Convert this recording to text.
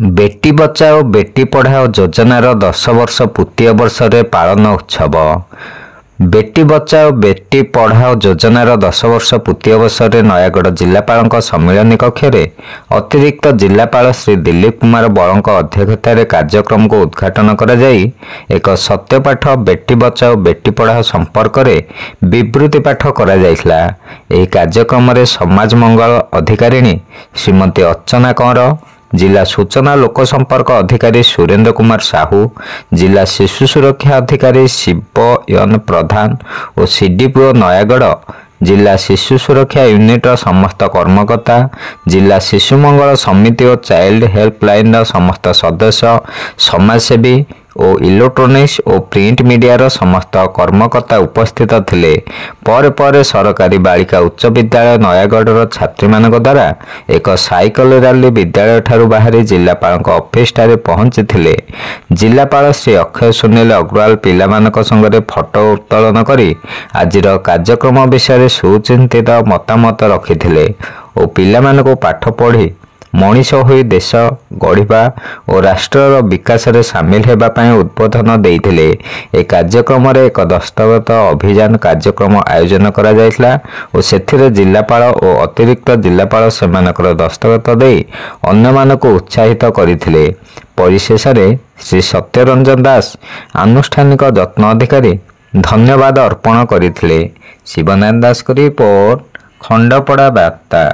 बेटी बचाओ बेटी पढ़ाओ योजनार 10 वर्ष पूर्ति अवसर पालन उत्सव। बेटी बचाओ बेटी पढ़ाओ योजनार 10 वर्ष पूर्ति अवसर नयागढ़ जिलापाल सम्मिलनी कक्ष अतिरिक्त जिलापाल श्री दिलीप कुमार बल अध्यक्षतार कार्यक्रम को उद्घाटन कर एक सत्यपाठ बेटी बचाओ बेटी पढ़ाओ संपर्क में विवृत्ति पाठ कर कार्यक्रम में समाज मंगल अधिकारिणी श्रीमती अर्चना कंवर, जिला सूचना लोक संपर्क अधिकारी सुरेंद्र कुमार साहू, जिला शिशु सुरक्षा अधिकारी शिवयन प्रधान और सीडीपीओ नयागढ़, जिला शिशु सुरक्षा यूनिट समस्त कर्मकर्ता, जिला शिशु मंगल समिति और चाइल्ड हेल्पलाइन समस्त सदस्य, समाजसेवी और इलेक्ट्रोनिक्स और प्रिंट मीडिया समस्त कर्मकर्ता उपस्थित थिले। पर सरकारी बालिका उच्च विद्यालय नयागढ़ छात्री मानक द्वारा एक साइकल रैली विद्यालय ठारू बाहरी जिलापाल ऑफिस ठारे पहुंची थिले। जिलापाल श्री अक्षय सुनील अग्रवाल पिला मानक संगे फोटो उत्तोलन करी आजिर कार्यक्रम विषय सुचिंतित मतामत रखिथिले और पिला मानक पाठ पढ़ी मनीष होई देश गढ़ा और राष्ट्र विकास रे सामिल हेबा पई उद्बोधन देइथिले। ए कार्यक्रम रे एक दस्तखत अभियान कार्यक्रम आयोजन करा जायथला और सेथिरे जिलापाल और अतिरिक्त जिलापाल सेमानकर दस्तखत देई अन्य मानको उत्साहित करिथिले। परिशेष रे श्री सत्यरंजन दास आनुष्ठानिक जत्न अधिकारी धन्यवाद अर्पण करिथिले। शिवनारायण दास को रिपोर्ट, खंडपड़ा वार्ता।